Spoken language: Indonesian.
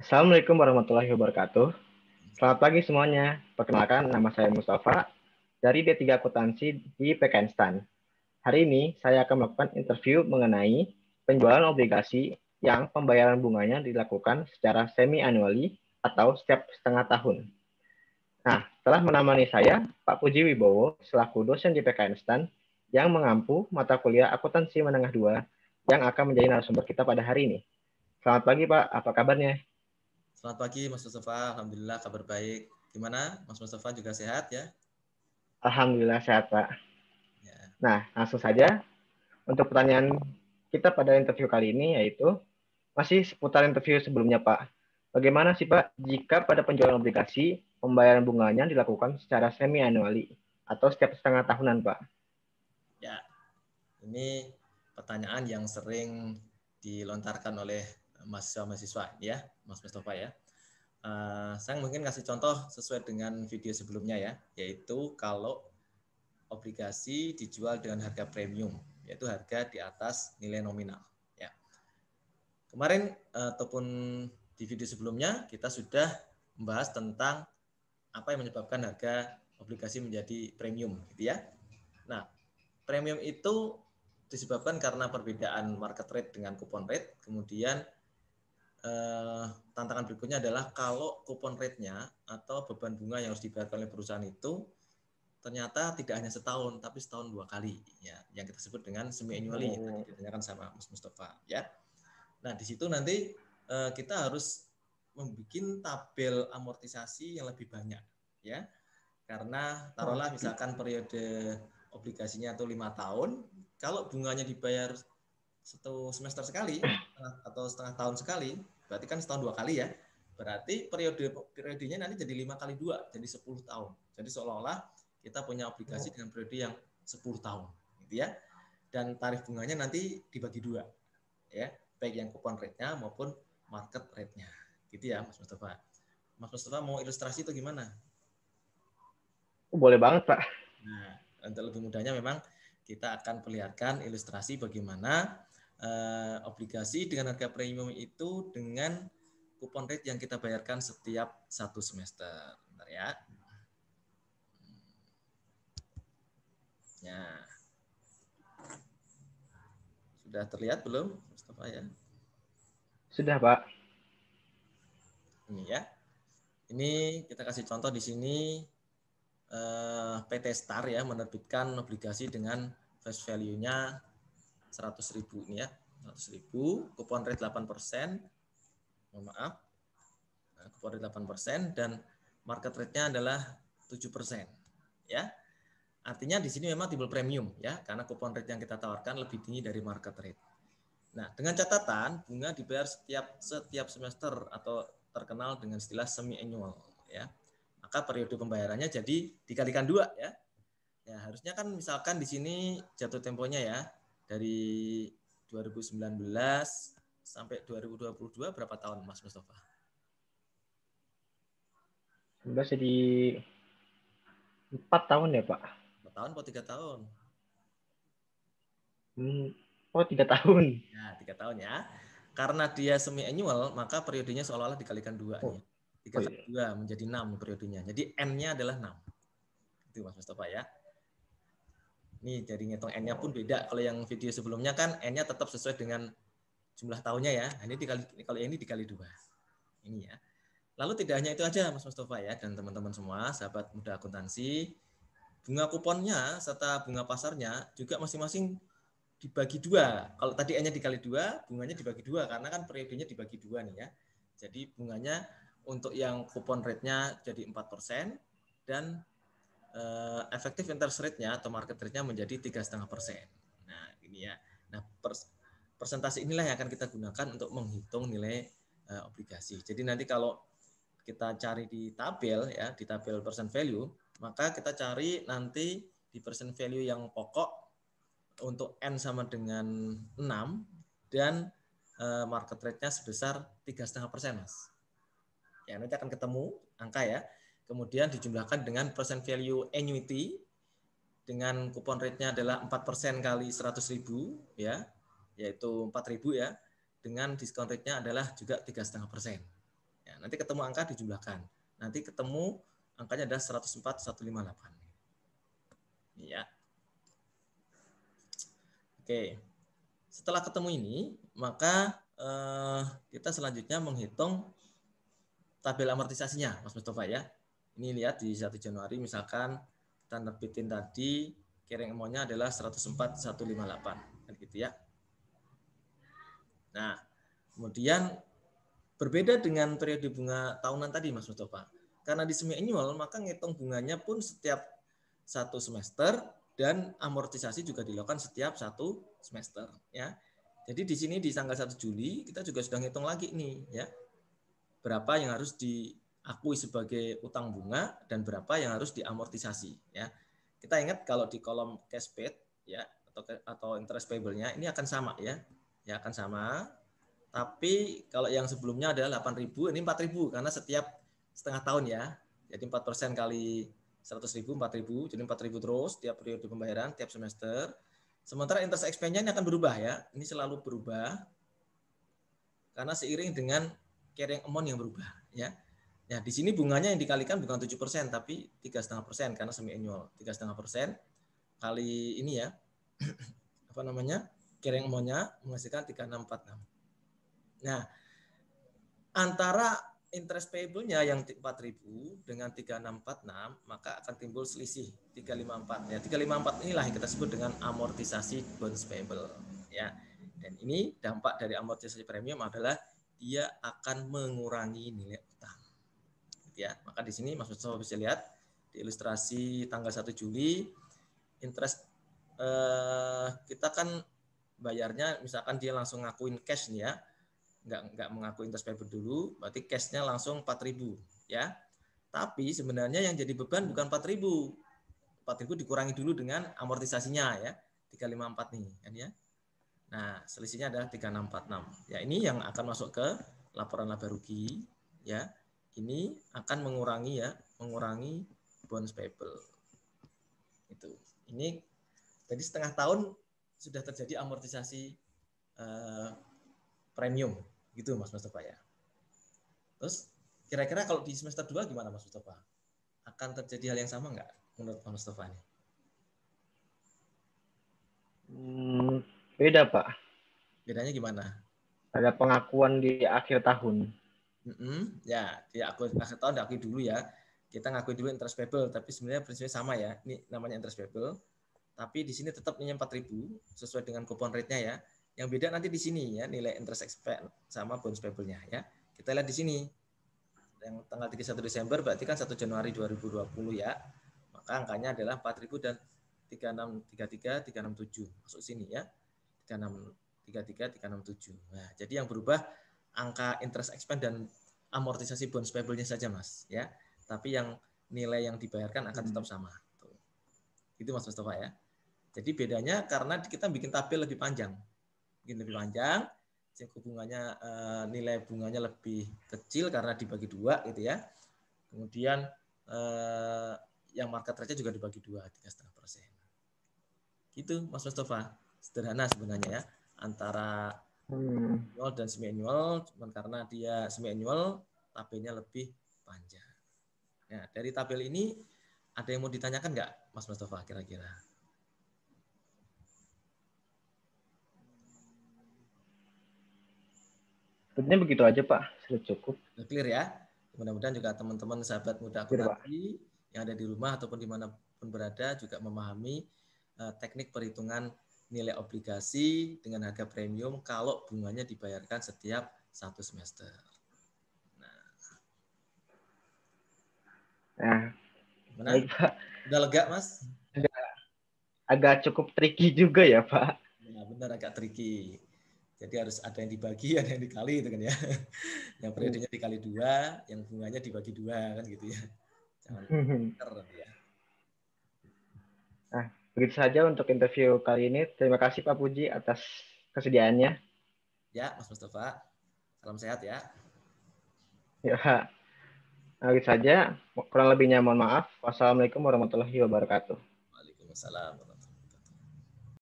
Assalamualaikum warahmatullahi wabarakatuh. Selamat pagi semuanya. Perkenalkan, nama saya Mustafa dari D3 Akuntansi di PKN STAN. Hari ini saya akan melakukan interview mengenai penjualan obligasi yang pembayaran bunganya dilakukan secara semi-annually atau setiap setengah tahun. Nah, telah menemani saya Pak Puji Wibowo selaku dosen di PKN STAN yang mengampu mata kuliah akuntansi menengah 2 yang akan menjadi narasumber kita pada hari ini. Selamat pagi Pak, apa kabarnya? Selamat pagi Mas Mustafa, Alhamdulillah kabar baik. Gimana Mas Mustafa, juga sehat ya? Alhamdulillah sehat Pak. Ya. Nah, langsung saja untuk pertanyaan kita pada interview kali ini yaitu masih seputar interview sebelumnya Pak. Bagaimana sih Pak jika pada penjualan obligasi pembayaran bunganya dilakukan secara semi annually atau setiap setengah tahunan Pak? Ya, ini pertanyaan yang sering dilontarkan oleh mahasiswa-mahasiswa ya, Mas Mustafa ya. Saya mungkin kasih contoh sesuai dengan video sebelumnya ya, yaitu kalau obligasi dijual dengan harga premium, yaitu harga di atas nilai nominal. Ya. Kemarin ataupun di video sebelumnya kita sudah membahas tentang apa yang menyebabkan harga obligasi menjadi premium, gitu ya. Nah, premium itu disebabkan karena perbedaan market rate dengan coupon rate. Kemudian tantangan berikutnya adalah kalau coupon rate-nya atau beban bunga yang harus dibayarkan oleh perusahaan itu ternyata tidak hanya setahun, tapi setahun 2 kali, ya, yang kita sebut dengan semi annually. Tadi ditanyakan sama Mas Mustafa, ya. Nah, di situ nanti kita harus membuat tabel amortisasi yang lebih banyak, ya. Karena taruhlah misalkan periode obligasinya itu 5 tahun, kalau bunganya dibayar satu semester sekali atau setengah tahun sekali, berarti kan setahun 2 kali ya. Berarti periodenya nanti jadi 5 kali 2, jadi 10 tahun. Jadi seolah-olah kita punya obligasi dengan periode yang 10 tahun, gitu ya. Dan tarif bunganya nanti dibagi 2, ya, baik yang coupon rate-nya maupun market rate-nya. Gitu ya, Mas Mustafa. Mas Mustafa mau ilustrasi itu gimana? Boleh banget Pak. Nah, untuk lebih mudahnya memang kita akan perlihatkan ilustrasi bagaimana obligasi dengan harga premium itu dengan kupon rate yang kita bayarkan setiap 1 semester. Bentar ya. Ya. Sudah terlihat belum, Mustafa ya? Sudah Pak. Ini ya. Ini kita kasih contoh di sini PT Star ya menerbitkan obligasi dengan face value-nya 100.000 ini ya. 100.000, kupon rate 8%. Mohon maaf. Nah, kupon rate 8% dan market rate-nya adalah 7%. Ya. Artinya di sini memang timbul premium ya, karena kupon rate yang kita tawarkan lebih tinggi dari market rate. Nah, dengan catatan bunga dibayar setiap semester atau terkenal dengan istilah semi annual ya. Maka periode pembayarannya jadi dikalikan 2 ya. Ya, harusnya kan misalkan di sini jatuh temponya ya dari 2019 sampai 2022 berapa tahun Mas Mustafa? Sudah jadi 4 tahun ya Pak. 4 tahun atau 3 tahun? Oh 3 tahun. Ya, 3 tahun ya. Karena dia semi annual, maka periodenya seolah-olah dikalikan 2 nih. 3 Oh kali iya. 2 menjadi 6 periodenya. Jadi N-nya adalah 6. Itu Mas Mustafa ya. Nih, jadi ngitung N-nya pun beda. Kalau yang video sebelumnya kan N-nya tetap sesuai dengan jumlah tahunnya ya. Ini kalau ini dikali 2. Ini ya. Lalu tidak hanya itu aja Mas Mustafa ya dan teman-teman semua, sahabat muda akuntansi, bunga kuponnya serta bunga pasarnya juga masing-masing dibagi 2. Kalau tadi N-nya dikali 2, bunganya dibagi 2 karena kan periodenya dibagi 2 nih ya. Jadi bunganya untuk yang kupon rate-nya jadi 4% dan efektif interest rate-nya atau market rate-nya menjadi 3,5%. Nah, ini ya. Nah, persentase inilah yang akan kita gunakan untuk menghitung nilai obligasi. Jadi nanti kalau kita cari di tabel ya, di tabel percent value, maka kita cari nanti di percent value yang pokok untuk N sama dengan 6 dan market rate-nya sebesar 3,5%, Mas. Ya, nanti akan ketemu angka ya. Kemudian dijumlahkan dengan percent value annuity dengan kupon rate-nya adalah 4% kali 100.000 ya, yaitu 4.000 ya. Dengan discount rate-nya adalah juga 3,5%. Ya, nanti ketemu angka dijumlahkan. Nanti ketemu angkanya adalah 104.158. Ya. Oke. Setelah ketemu ini, maka kita selanjutnya menghitung tabel amortisasinya, Mas Mustafa ya. Ini lihat di 1 Januari misalkan kita nerbitin tadi carrying amount-nya adalah 104.158 kan gitu ya. Nah, kemudian berbeda dengan periode bunga tahunan tadi Mas Mustafa. Karena di semi annual maka ngitung bunganya pun setiap satu semester dan amortisasi juga dilakukan setiap satu semester ya. Jadi di sini di tanggal 1 Juli kita juga sudah ngitung lagi nih ya. Berapa yang harus diakui sebagai utang bunga dan berapa yang harus diamortisasi ya. Kita ingat kalau di kolom cash paid ya atau interest payable-nya ini akan sama ya. Ya akan sama. Tapi kalau yang sebelumnya adalah 8.000, ini 4.000 karena setiap setengah tahun ya. Jadi 4% kali 100.000, 4.000, jadi 4.000 terus tiap periode pembayaran, tiap semester. Sementara interest expense-nya ini akan berubah ya. Ini selalu berubah karena seiring dengan carrying amount yang berubah ya. Ya, di sini bunganya yang dikalikan bukan 7%, tapi 3,5% karena semi annual. 3,5% kali ini ya. Apa namanya? Carrying amount-nya menghasilkan 3,646. Nah, antara interest payable-nya yang 4.000 dengan 3,646 maka akan timbul selisih 354 ya. 354 inilah yang kita sebut dengan amortisasi bonds payable ya. Dan ini dampak dari amortisasi premium adalah dia akan mengurangi nilai utang. Ya, maka di sini Mas Mustafa bisa lihat di ilustrasi tanggal 1 Juli interest kita kan bayarnya misalkan dia langsung ngakuin cash nih ya. Nggak mengaku interest payable dulu, berarti cash-nya langsung 4.000 ya. Tapi sebenarnya yang jadi beban bukan 4.000. 4.000 dikurangi dulu dengan amortisasinya ya. 354 nih kan ya. Nah, selisihnya adalah 3,646. Ya, ini yang akan masuk ke laporan laba rugi ya. Ini akan mengurangi bonds payable. Itu. Ini jadi setengah tahun sudah terjadi amortisasi premium gitu Mas Mustafa ya. Terus kira-kira kalau di semester 2 gimana Mas Mustafa? Akan terjadi hal yang sama nggak menurut Mas Mustafa nih? Beda Pak. Bedanya gimana? Ada pengakuan di akhir tahun. Ya, di akhir tahun diakui dulu ya. Kita ngakui dulu interest payable, tapi sebenarnya prinsipnya sama ya. Ini namanya interest payable. Tapi di sini tetap nilai 4.000 sesuai dengan coupon rate-nya ya. Yang beda nanti di sini ya, nilai interest expense sama bonus payable-nya ya. Kita lihat di sini. Yang tanggal 31 Desember berarti kan 1 Januari 2020 ya. Maka angkanya adalah 4.000 dan 3633 367 masuk sini ya. 3633 367. Nah, jadi yang berubah angka interest expense dan amortisasi bonus payable-nya saja Mas ya. Tapi yang nilai yang dibayarkan akan tetap sama. Itu Mas Mustafa ya. Jadi bedanya karena kita bikin tabel lebih panjang. Bikin lebih panjang, suku bunganya nilai bunganya lebih kecil karena dibagi dua gitu ya. Kemudian yang market rate-nya juga dibagi dua 3,5%. Gitu Mas Mustafa. Sederhana sebenarnya ya antara annual dan semi annual, cuman karena dia semi annual tabelnya lebih panjang. Nah, dari tabel ini ada yang mau ditanyakan nggak Mas Mustafa kira-kira? Sebenarnya begitu aja Pak, sudah cukup. Sudah clear ya? Mudah-mudahan juga teman-teman sahabat muda akuntansi yang ada di rumah ataupun dimanapun berada juga memahami teknik perhitungan nilai obligasi dengan harga premium kalau bunganya dibayarkan setiap satu semester. Nah, baik Pak. Udah lega Mas? Agak cukup tricky juga ya Pak. Nah, benar agak tricky. Jadi harus ada yang dibagi, ada yang dikali gitu kan ya. Yang periodenya dikali 2, yang bunganya dibagi 2 kan gitu ya. Jangan nanti ya. Nah, begitu saja untuk interview kali ini. Terima kasih Pak Puji atas kesediaannya. Ya, Mas Mustafa. Salam sehat ya. Ya, nah, begitu saja. Kurang lebihnya mohon maaf. Wassalamualaikum warahmatullahi wabarakatuh. Waalaikumsalam.